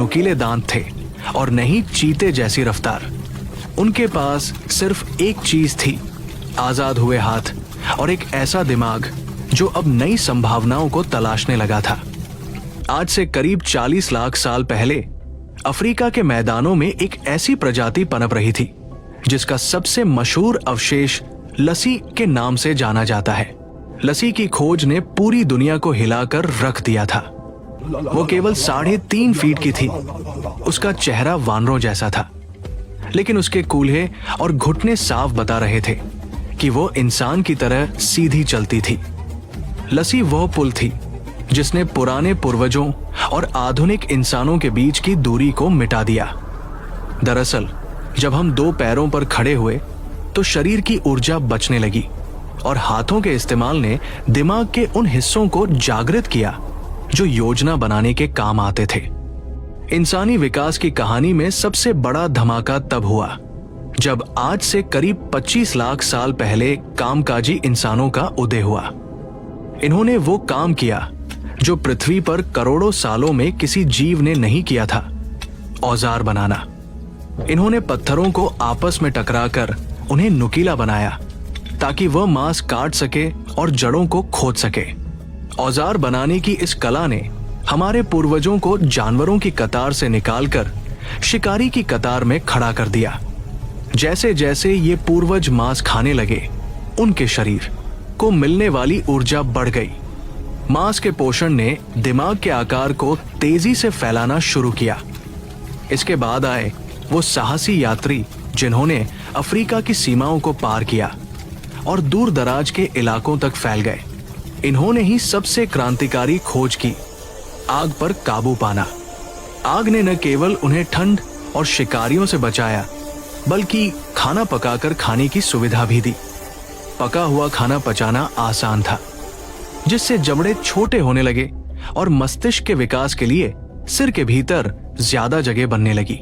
नुकीले दांत थे और न ही चीते जैसी रफ्तार। उनके पास सिर्फ एक चीज थी, आजाद हुए हाथ और एक ऐसा दिमाग जो अब नई संभावनाओं को तलाशने लगा था। आज से करीब 40 लाख साल पहले अफ्रीका के मैदानों में एक ऐसी प्रजाति पनप रही थी जिसका सबसे मशहूर अवशेष लसी के नाम से जाना जाता है। लसी की खोज ने पूरी दुनिया को हिलाकर रख दिया था। वो केवल 3.5 फीट की थी। उसका चेहरा वानरों जैसा था, लेकिन उसके कूल्हे और घुटने साफ बता रहे थे कि वो इंसान की तरह सीधी चलती थी। लसी वह पुल थी जिसने पुराने पूर्वजों और आधुनिक इंसानों के बीच की दूरी को मिटा दिया। दरअसल जब हम 2 पैरों पर खड़े हुए तो शरीर की ऊर्जा बचने लगी और हाथों के इस्तेमाल ने दिमाग के उन हिस्सों को जागृत किया जो योजना बनाने के काम आते थे। इंसानी विकास की कहानी में सबसे बड़ा धमाका तब हुआ जब आज से करीब 25 लाख साल पहले कामकाजी इंसानों का उदय हुआ। इन्होंने वो काम किया जो पृथ्वी पर करोड़ों सालों में किसी जीव ने नहीं किया था, औजार बनाना। इन्होंने पत्थरों को आपस में टकराकर उन्हें नुकीला बनाया ताकि वह मांस काट सके और जड़ों को खोद सके। औजार बनाने की इस कला ने हमारे पूर्वजों को जानवरों की कतार से निकालकर शिकारी की कतार में खड़ा कर दिया। जैसे जैसे ये पूर्वज मांस खाने लगे, उनके शरीर को मिलने वाली ऊर्जा बढ़ गई। मांस के पोषण ने दिमाग के आकार को तेजी से फैलाना शुरू किया। इसके बाद आए वो साहसी यात्री जिन्होंने अफ्रीका की सीमाओं को पार किया और दूर दराज के इलाकों तक फैल गए। इन्होंने ही सबसे क्रांतिकारी खोज की, आग पर काबू पाना। आग ने न केवल उन्हें ठंड और शिकारियों से बचाया, बल्कि खाना पकाकर खाने की सुविधा भी दी। पका हुआ खाना पचाना आसान था, जिससे जबड़े छोटे होने लगे और मस्तिष्क के विकास के लिए सिर के भीतर ज्यादा जगह बनने लगी।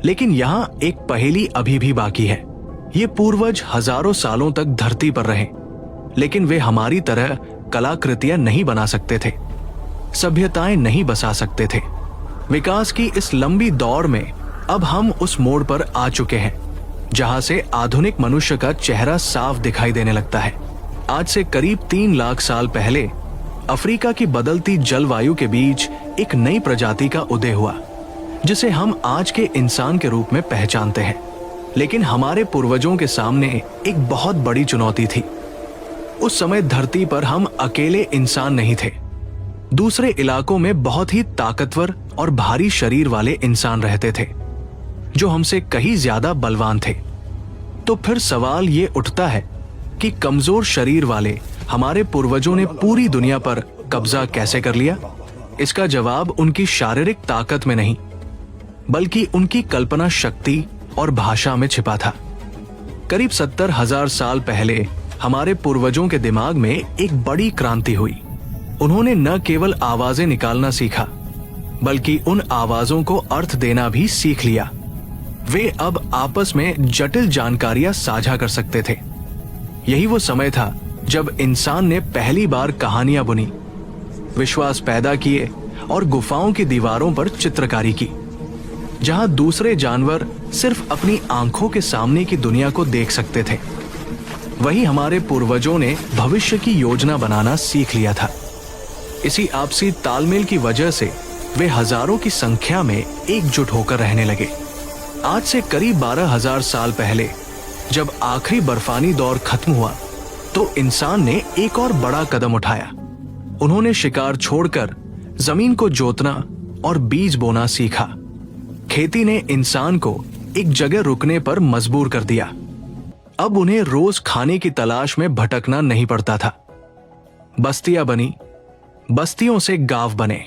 लेकिन यहाँ एक पहेली अभी भी बाकी है। ये पूर्वज हजारों सालों तक धरती पर रहे, लेकिन वे हमारी तरह कलाकृतियां नहीं बना सकते थे, सभ्यताएं नहीं बसा सकते थे। विकास की इस लंबी दौड़ में अब हम उस मोड़ पर आ चुके हैं जहां से आधुनिक मनुष्य का चेहरा साफ दिखाई देने लगता है। आज से करीब 3 लाख साल पहले अफ्रीका की बदलती जलवायु के बीच एक नई प्रजाति का उदय हुआ, जिसे हम आज के इंसान के रूप में पहचानते हैं। लेकिन हमारे पूर्वजों के सामने एक बहुत बड़ी चुनौती थी। उस समय धरती पर हम अकेले इंसान नहीं थे। दूसरे इलाकों में बहुत ही ताकतवर और भारी शरीर वाले इंसान रहते थे जो हमसे कहीं ज्यादा बलवान थे। तो फिर सवाल ये उठता है कि कमजोर शरीर वाले हमारे पूर्वजों ने पूरी दुनिया पर कब्जा कैसे कर लिया? इसका जवाब उनकी शारीरिक ताकत में नहीं, बल्कि उनकी कल्पना शक्ति और भाषा में छिपा था। करीब 70,000 साल पहले हमारे पूर्वजों के दिमाग में एक बड़ी क्रांति हुई। उन्होंने न केवल आवाजें निकालना सीखा, बल्कि उन आवाजों को अर्थ देना भी सीख लिया। वे अब आपस में जटिल जानकारियां साझा कर सकते थे। यही वो समय था जब इंसान ने पहली बार कहानियां बुनी, विश्वास पैदा किए और गुफाओं की दीवारों पर चित्रकारी की, जहां दूसरे जानवर सिर्फ अपनी आंखों के सामने की दुनिया को देख सकते थे। वही हमारे पूर्वजों ने भविष्य की योजना बनाना सीख लिया था। इसी आपसी तालमेल की वजह से वे हजारों की संख्या में एकजुट होकर रहने लगे। आज से करीब 12,000 साल पहले जब आखिरी बर्फानी दौर खत्म हुआ, तो इंसान ने एक और बड़ा कदम उठाया। उन्होंने शिकार छोड़कर जमीन को जोतना और बीज बोना सीखा। खेती ने इंसान को एक जगह रुकने पर मजबूर कर दिया। अब उन्हें रोज खाने की तलाश में भटकना नहीं पड़ता था। बस्तियां बनी, बस्तियों से गांव बने।